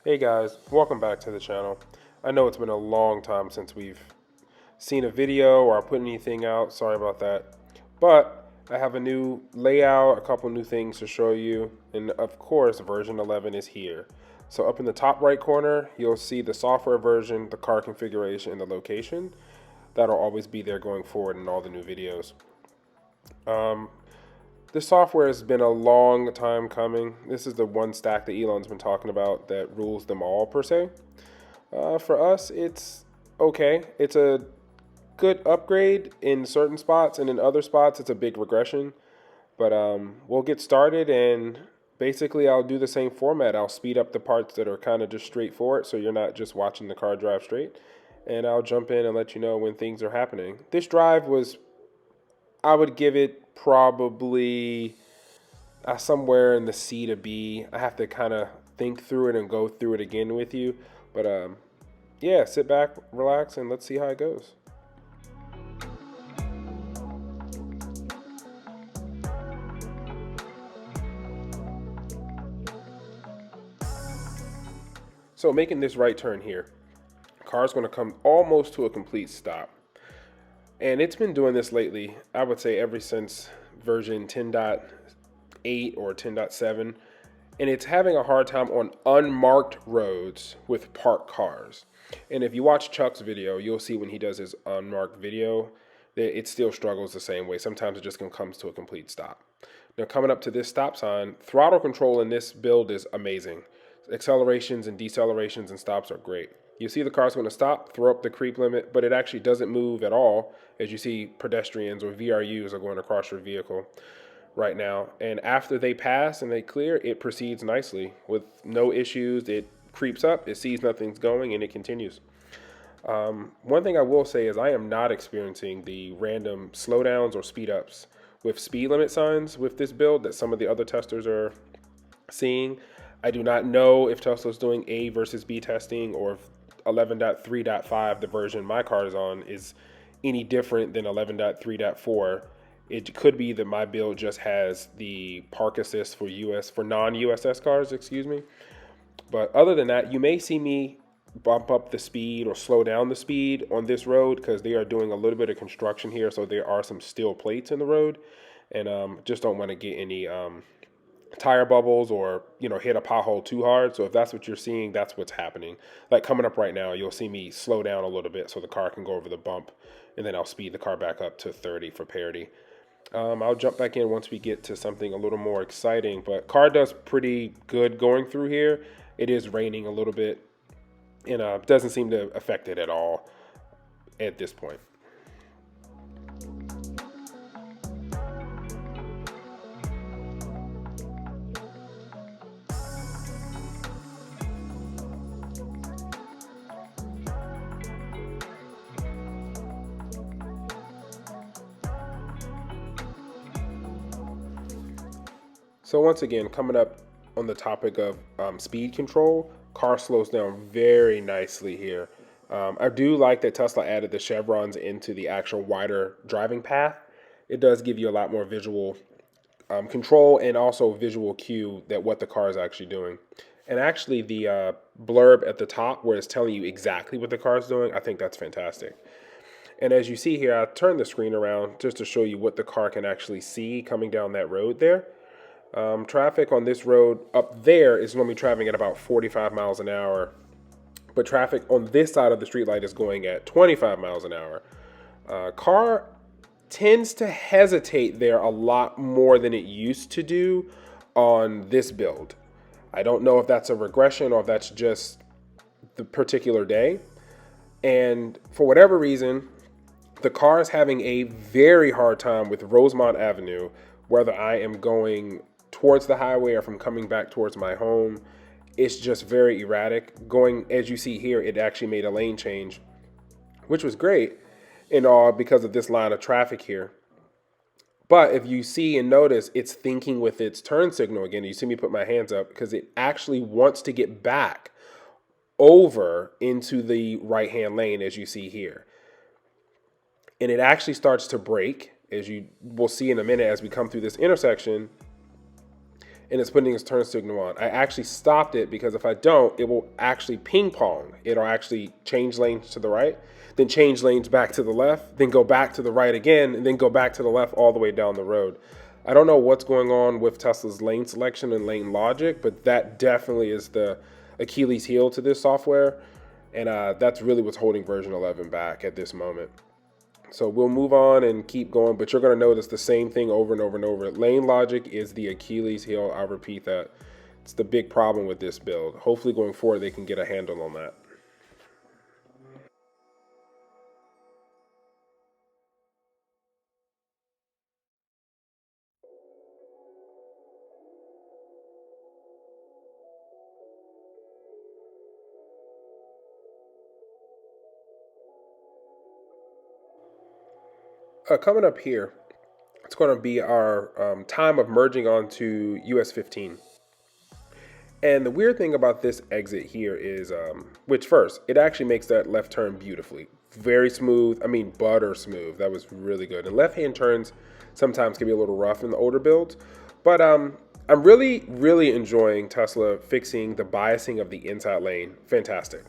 Hey guys, welcome back to the channel. I know it's been a long time since we've seen a video or I put anything out, sorry about that. But I have a new layout, a couple new things to show you, and of course version 11 is here. So up in the top right corner, you'll see the software version, the car configuration, and the location. That'll always be there going forward in all the new videos. This software has been a long time coming. This is the one stack that Elon's been talking about that rules them all, per se. For us, it's okay. It's a good upgrade in certain spots, and in other spots, it's a big regression. But we'll get started, and basically, I'll do the same format. I'll speed up the parts that are kind of just straightforward, so you're not just watching the car drive straight. And I'll jump in and let you know when things are happening. This drive was, I would give it probably somewhere in the C to B. I have to kind of think through it and go through it again with you. But yeah, sit back, relax, and let's see how it goes. So making this right turn here, car's going to come almost to a complete stop. And it's been doing this lately, I would say ever since version 10.8 or 10.7. And it's having a hard time on unmarked roads with parked cars. And if you watch Chuck's video, you'll see when he does his unmarked video, that it still struggles the same way. Sometimes it just comes to a complete stop. Now coming up to this stop sign, throttle control in this build is amazing. Accelerations and decelerations and stops are great. You see the car's going to stop, throw up the creep limit, but it actually doesn't move at all. As you see, pedestrians or VRUs are going across your vehicle right now. And after they pass and they clear, it proceeds nicely with no issues. It creeps up, it sees nothing's going, and it continues. One thing I will say is I am not experiencing the random slowdowns or speed ups with speed limit signs with this build that some of the other testers are seeing. I do not know if Tesla's doing A versus B testing or if 11.3.5, the version my car is on, is any different than 11.3.4. It could be that my build just has the park assist for non-USS cars, excuse me. But other than that, you may see me bump up the speed or slow down the speed on this road because they are doing a little bit of construction here, so there are some steel plates in the road, and just don't want to get any tire bubbles or hit a pothole too hard. So if that's what you're seeing, that's what's happening. Like coming up right now, you'll see me slow down a little bit so the car can go over the bump, and then I'll speed the car back up to 30 for parity. I'll jump back in once we get to something a little more exciting, but car does pretty good going through here. It is raining a little bit, and doesn't seem to affect it at all at this point. So once again, coming up on the topic of speed control, car slows down very nicely here. I do like that Tesla added the chevrons into the actual wider driving path. It does give you a lot more visual control and also visual cue that what the car is actually doing. And actually the blurb at the top where it's telling you exactly what the car is doing, I think that's fantastic. And as you see here, I turned the screen around just to show you what the car can actually see coming down that road there. Traffic on this road up there is normally traveling at about 45 miles an hour, but traffic on this side of the streetlight is going at 25 miles an hour. Car tends to hesitate there a lot more than it used to do on this build. I don't know if that's a regression or if that's just the particular day. And for whatever reason, the car is having a very hard time with Rosemont Avenue, whether I am going towards the highway or from coming back towards my home. It's just very erratic. Going, as you see here, it actually made a lane change, which was great and all because of this line of traffic here. But if you see and notice, it's thinking with its turn signal again. You see me put my hands up because it actually wants to get back over into the right-hand lane, as you see here. And it actually starts to brake, as you will see in a minute as we come through this intersection. and it's putting its turn signal on. I actually stopped it because if I don't, it will actually ping pong. It'll actually change lanes to the right, then change lanes back to the left, then go back to the right again, and then go back to the left all the way down the road. I don't know what's going on with Tesla's lane selection and lane logic, but that definitely is the Achilles heel to this software. And that's really what's holding version 11 back at this moment. So we'll move on and keep going, but you're going to notice the same thing over and over and over. Lane logic is the Achilles heel. I'll repeat that. It's the big problem with this build. Hopefully going forward, they can get a handle on that. Coming up here, it's going to be our time of merging onto US 15. And the weird thing about this exit here is, which first, it actually makes that left turn beautifully. Very smooth. I mean, butter smooth. That was really good. And left-hand turns sometimes can be a little rough in the older builds. But I'm really, really enjoying Tesla fixing the biasing of the inside lane. Fantastic.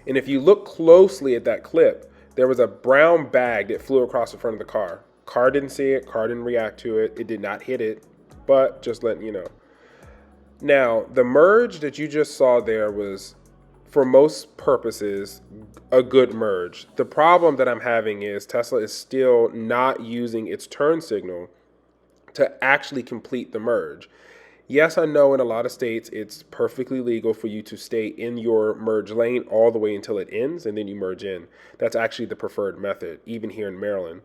And if you look closely at that clip, there was a brown bag that flew across the front of the car. Car didn't see it. Car didn't react to it. It did not hit it. But just letting you know. Now, the merge that you just saw there was, for most purposes, a good merge. The problem that I'm having is Tesla is still not using its turn signal to actually complete the merge. Yes, I know in a lot of states it's perfectly legal for you to stay in your merge lane all the way until it ends and then you merge in. That's actually the preferred method, even here in Maryland.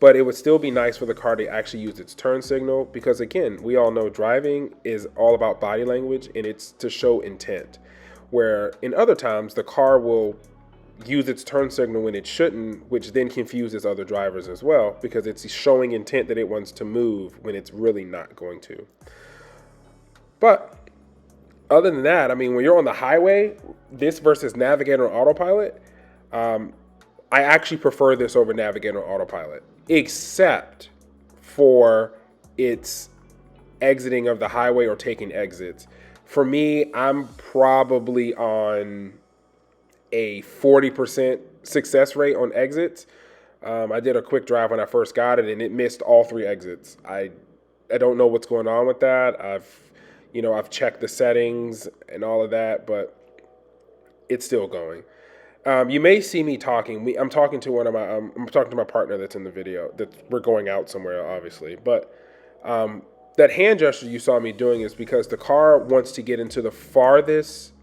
But it would still be nice for the car to actually use its turn signal because, again, we all know driving is all about body language and it's to show intent. Where in other times, the car will use its turn signal when it shouldn't, which then confuses other drivers as well because it's showing intent that it wants to move when it's really not going to. But other than that, I mean, when you're on the highway, this versus Navigator and Autopilot, I actually prefer this over Navigator and Autopilot, except for its exiting of the highway or taking exits. For me, I'm probably on a 40% success rate on exits. I did a quick drive when I first got it, and it missed all 3 exits. I don't know what's going on with that. I've checked the settings and all of that, but it's still going. You may see me talking. I'm talking to I'm talking to my partner that's in the video. That we're going out somewhere, obviously. But that hand gesture you saw me doing is because the car wants to get into the farthest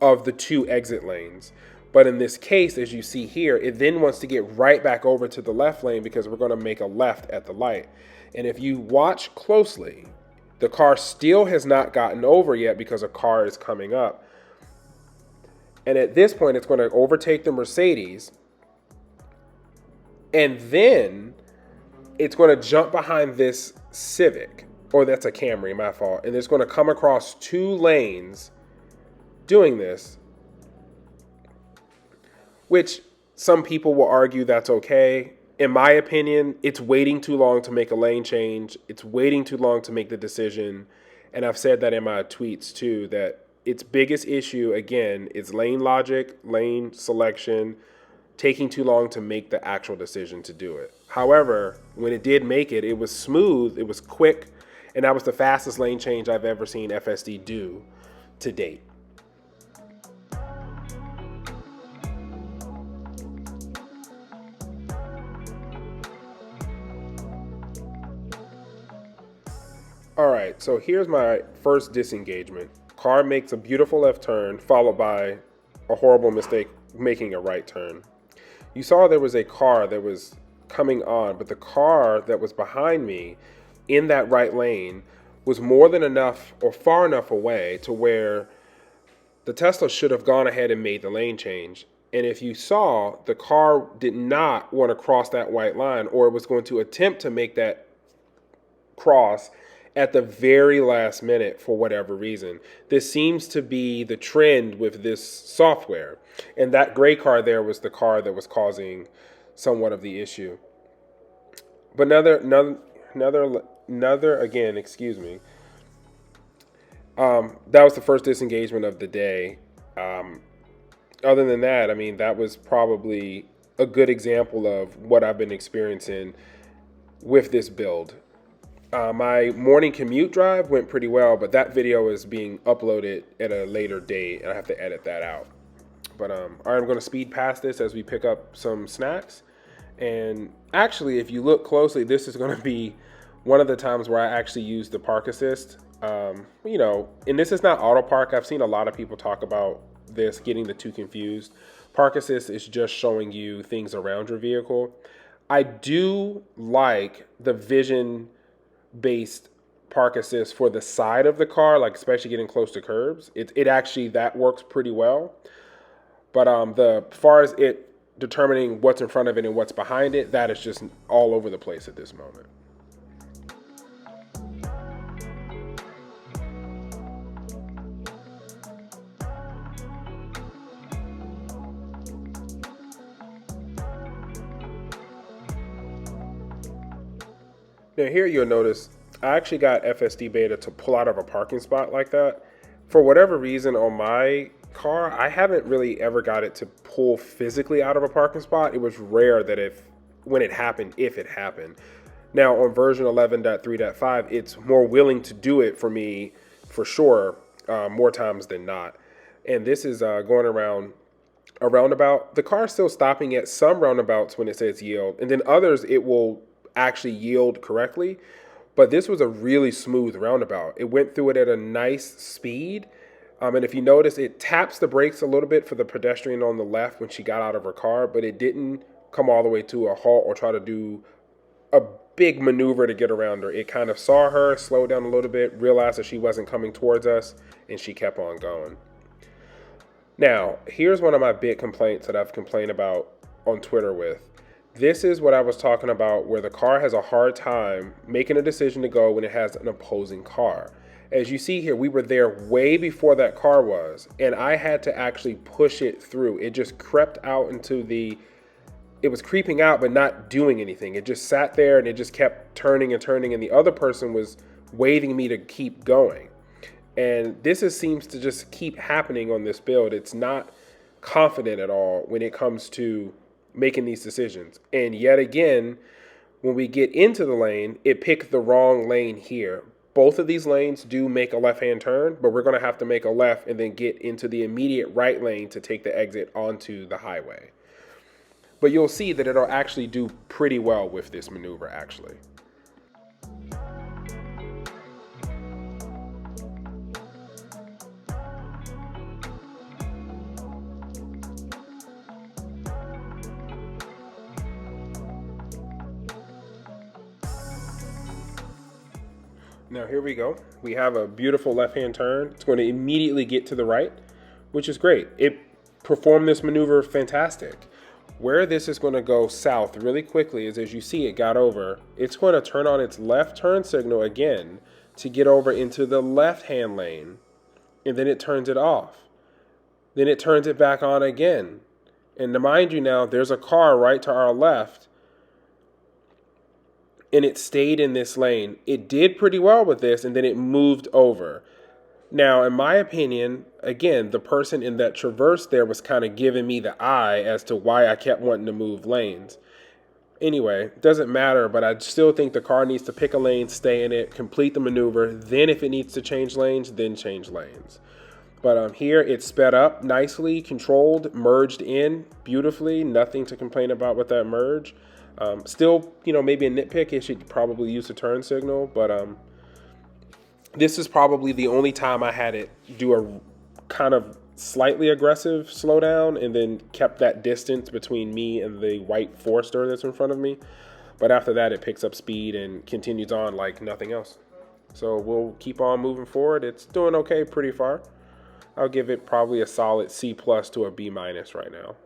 of the 2 exit lanes. But in this case, as you see here, it then wants to get right back over to the left lane because we're going to make a left at the light. And if you watch closely, the car still has not gotten over yet because a car is coming up. And at this point, it's going to overtake the Mercedes. And then it's going to jump behind this Civic. Or that's a Camry, my fault. And it's going to come across 2 lanes doing this. Which some people will argue that's okay. In my opinion, it's waiting too long to make a lane change. It's waiting too long to make the decision. And I've said that in my tweets too, that its biggest issue, again, is lane logic, lane selection, taking too long to make the actual decision to do it. However, when it did make it, it was smooth, it was quick, and that was the fastest lane change I've ever seen FSD do to date. All right, so here's my first disengagement. Car makes a beautiful left turn, followed by a horrible mistake, making a right turn. You saw there was a car that was coming on, but the car that was behind me in that right lane was more than enough or far enough away to where the Tesla should have gone ahead and made the lane change. And if you saw, the car did not want to cross that white line, or it was going to attempt to make that cross at the very last minute for whatever reason. This seems to be the trend with this software. And that gray car there was the car that was causing somewhat of the issue. But another again, excuse me. That was the first disengagement of the day. Um, Other than that, I mean, that was probably a good example of what I've been experiencing with this build. My morning commute drive went pretty well, but that video is being uploaded at a later date, and I have to edit that out. But all right, I'm going to speed past this as we pick up some snacks. And actually, if you look closely, this is going to be one of the times where I actually use the park assist. And this is not auto park. I've seen a lot of people talk about this, getting the two confused. Park assist is just showing you things around your vehicle. I do like the vision based park assist for the side of the car, like especially getting close to curbs. It actually, that works pretty well. But the as far as it determining what's in front of it and what's behind it, that is just all over the place at this moment. Now here you'll notice I actually got FSD Beta to pull out of a parking spot like that. For whatever reason on my car, I haven't really ever got it to pull physically out of a parking spot. It was rare that when it happened, if it happened. Now on version 11.3.5, it's more willing to do it for me for sure, more times than not. And this is going around a roundabout. The car is still stopping at some roundabouts when it says yield, and then others it will actually yield correctly. But this was a really smooth roundabout. It went through it at a nice speed. And if you notice, it taps the brakes a little bit for the pedestrian on the left when she got out of her car, but it didn't come all the way to a halt or try to do a big maneuver to get around her. It kind of saw her, slowed down a little bit, realized that she wasn't coming towards us, and she kept on going. Now, here's one of my big complaints that I've complained about on Twitter with. This is what I was talking about, where the car has a hard time making a decision to go when it has an opposing car. As you see here, we were there way before that car was, and I had to actually push it through. It just crept out it was creeping out but not doing anything. It just sat there and it just kept turning and turning, and the other person was waving me to keep going. And seems to just keep happening on this build. It's not confident at all when it comes to making these decisions. And yet again, when we get into the lane, it picked the wrong lane here. Both of these lanes do make a left-hand turn, but we're going to have to make a left and then get into the immediate right lane to take the exit onto the highway. But you'll see that it'll actually do pretty well with this maneuver, actually. Now here we go. We have a beautiful left-hand turn. It's going to immediately get to the right, which is great. It performed this maneuver fantastic. Where this is going to go south really quickly is, as you see, it got over. It's going to turn on its left turn signal again to get over into the left-hand lane, and then it turns it off. Then it turns it back on again. And to mind you now, there's a car right to our left, and it stayed in this lane. It did pretty well with this, and then it moved over. Now, in my opinion, again, the person in that traverse there was kind of giving me the eye as to why I kept wanting to move lanes. Anyway, it doesn't matter, but I still think the car needs to pick a lane, stay in it, complete the maneuver. Then if it needs to change lanes, then change lanes. But here it sped up nicely, controlled, merged in beautifully. Nothing to complain about with that merge. Still, maybe a nitpick. It should probably use a turn signal, but this is probably the only time I had it do a kind of slightly aggressive slowdown and then kept that distance between me and the white Forester that's in front of me. But after that, it picks up speed and continues on like nothing else. So we'll keep on moving forward. It's doing okay pretty far. I'll give it probably a solid C+ to a B- right now.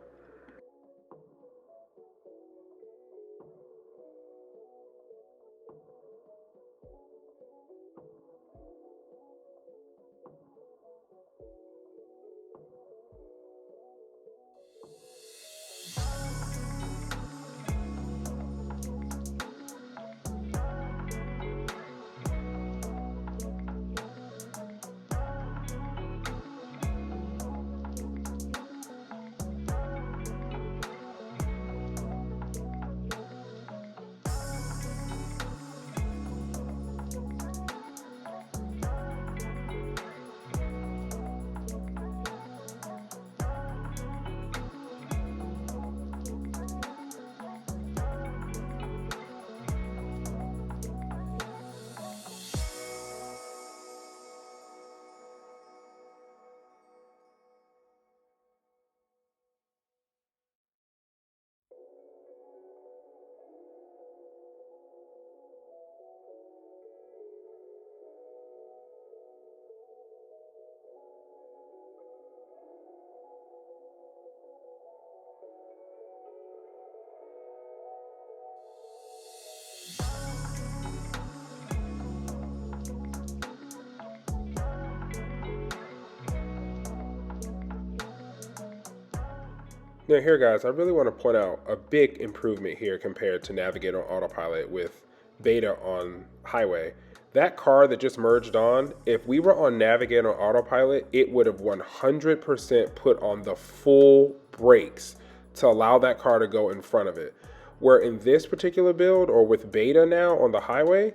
Now here guys, I really want to point out a big improvement here compared to Navigate on Autopilot with Beta on Highway. That car that just merged on, if we were on Navigate on Autopilot, it would have 100% put on the full brakes to allow that car to go in front of it. Where in this particular build, or with Beta now on the highway,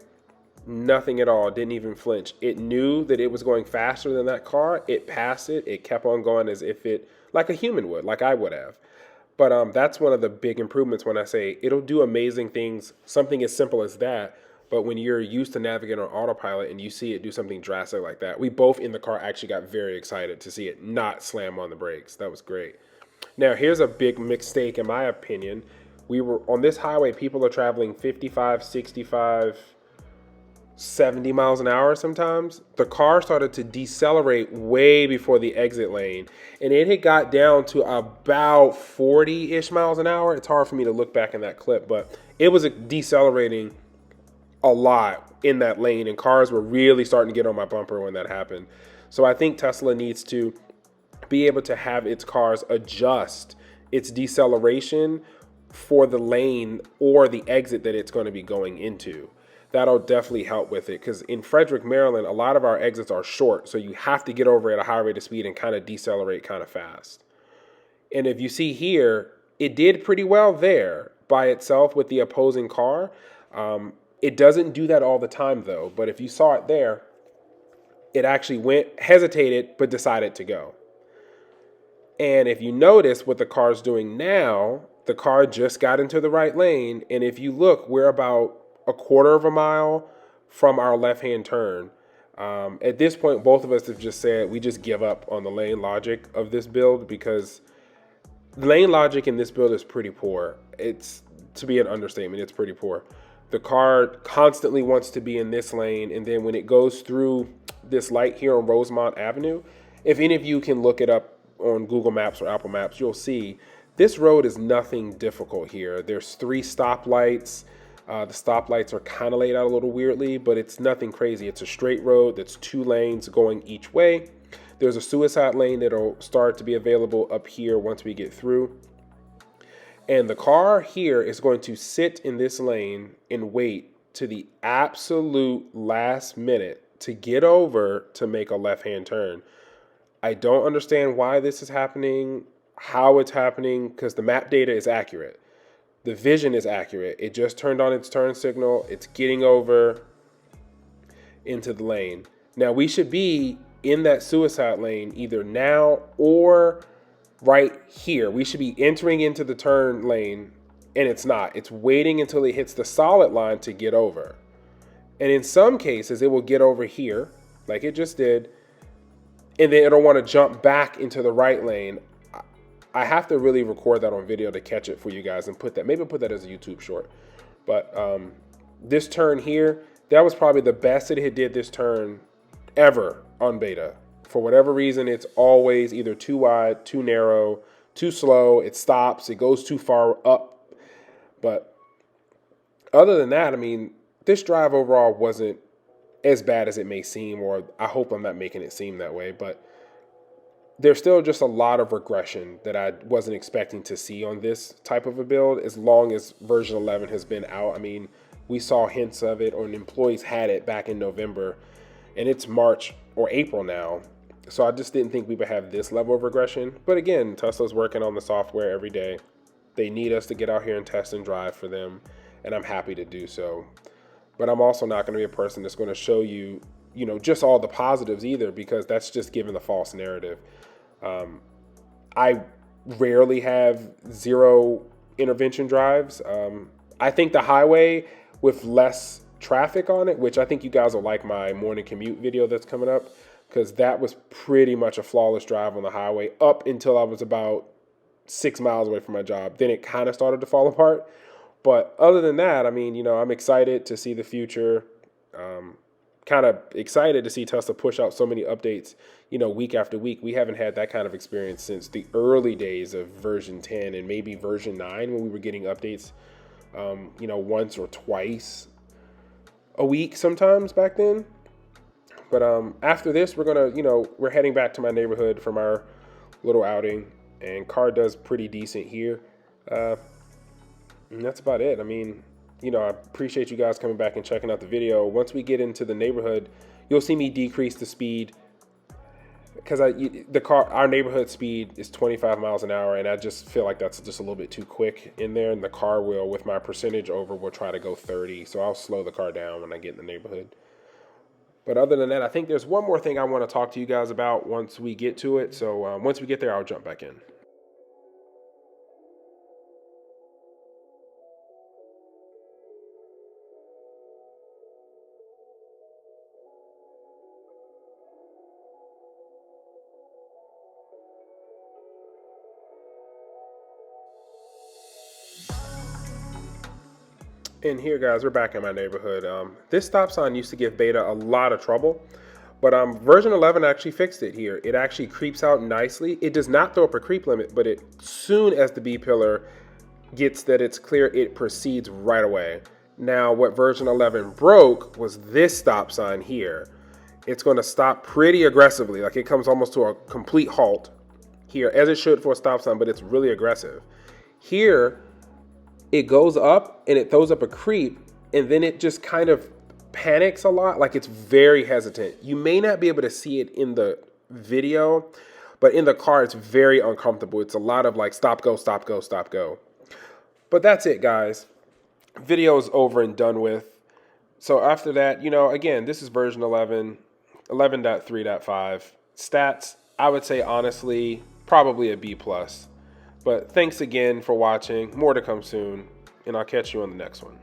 nothing at all, didn't even flinch. It knew that it was going faster than that car. It passed it. It kept on going as if it, like a human would, like I would have. But that's one of the big improvements when I say it'll do amazing things, something as simple as that. But when you're used to navigating on autopilot and you see it do something drastic like that, we both in the car actually got very excited to see it not slam on the brakes. That was great. Now, here's a big mistake in my opinion. We were on this highway, people are traveling 55, 65, 70 miles an hour sometimes. The car started to decelerate way before the exit lane, and it had got down to about 40-ish miles an hour. It's hard for me to look back in that clip, but it was decelerating a lot in that lane, and cars were really starting to get on my bumper when that happened. So I think Tesla needs to be able to have its cars adjust its deceleration for the lane or the exit that it's going to be going into. That'll definitely help with it, because in Frederick, Maryland, a lot of our exits are short, so you have to get over at a high rate of speed and kind of decelerate kind of fast. And if you see here, it did pretty well there by itself with the opposing car. It doesn't do that all the time though, but if you saw it there, it actually hesitated, but decided to go. And if you notice what the car's doing now, the car just got into the right lane. And if you look, we're about a quarter of a mile from our left-hand turn. At this point, both of us have just said we just give up on the lane logic of this build, because lane logic in this build is pretty poor. It's, to be an understatement, it's pretty poor. The car constantly wants to be in this lane, and then when it goes through this light here on Rosemont Avenue, if any of you can look it up on Google Maps or Apple Maps, you'll see this road is nothing difficult here. There's 3 stoplights. The stoplights are kind of laid out a little weirdly, but it's nothing crazy. It's a straight road that's 2 lanes going each way. There's a suicide lane that'll start to be available up here once we get through. And the car here is going to sit in this lane and wait to the absolute last minute to get over to make a left-hand turn. I don't understand why this is happening, how it's happening, because the map data is accurate. The vision is accurate. It just turned on its turn signal. It's getting over into the lane. Now, we should be in that suicide lane either now or right here. We should be entering into the turn lane, and it's not. It's waiting until it hits the solid line to get over. And in some cases, it will get over here, like it just did, and then it'll want to jump back into the right lane. I have to really record that on video to catch it for you guys and maybe put that as a YouTube short. But this turn here, that was probably the best it did this turn ever on beta. For whatever reason, it's always either too wide, too narrow, too slow. It stops, it goes too far up. But other than that, I mean, this drive overall wasn't as bad as it may seem, or I hope I'm not making it seem that way, but there's still just a lot of regression that I wasn't expecting to see on this type of a build as long as version 11 has been out. I mean, we saw hints of it, or employees had it back in November, and it's March or April now. So I just didn't think we would have this level of regression. But again, Tesla's working on the software every day. They need us to get out here and test and drive for them, and I'm happy to do so. But I'm also not going to be a person that's going to show you, just all the positives either, because that's just giving the false narrative. I rarely have 0 intervention drives. I think the highway with less traffic on it, which I think you guys will like my morning commute video that's coming up, because that was pretty much a flawless drive on the highway up until I was about 6 miles away from my job. Then it kind of started to fall apart. But other than that, I mean, I'm excited to see the future. Kind of excited to see Tesla push out so many updates, week after week. We haven't had that kind of experience since the early days of version 10 and maybe version 9, when we were getting updates, once or twice a week sometimes back then. But after this, we're heading back to my neighborhood from our little outing. and car does pretty decent here. And that's about it. I mean, you know, I appreciate you guys coming back and checking out the video. Once we get into the neighborhood, you'll see me decrease the speed because our neighborhood speed is 25 miles an hour, and I just feel like that's just a little bit too quick in there. And the car will, with my percentage over, will try to go 30. So I'll slow the car down when I get in the neighborhood. But other than that, I think there's one more thing I want to talk to you guys about once we get to it. So once we get there, I'll jump back in. And here, guys, we're back in my neighborhood. This stop sign used to give Beta a lot of trouble, but version 11 actually fixed it here. It actually creeps out nicely. It does not throw up a creep limit, but as soon as the B pillar gets that it's clear, it proceeds right away. Now, what version 11 broke was this stop sign here. It's going to stop pretty aggressively. Like, it comes almost to a complete halt here, as it should for a stop sign, but it's really aggressive. Here, it goes up and it throws up a creep, and then it just kind of panics a lot. Like, it's very hesitant. You may not be able to see it in the video, but in the car, it's very uncomfortable. It's a lot of like stop, go, stop, go, stop, go. But that's it, guys. Video is over and done with. So after that, you know, again, this is version 11, 11.3.5. Stats, I would say, honestly, probably a B+. But thanks again for watching. More to come soon, and I'll catch you on the next one.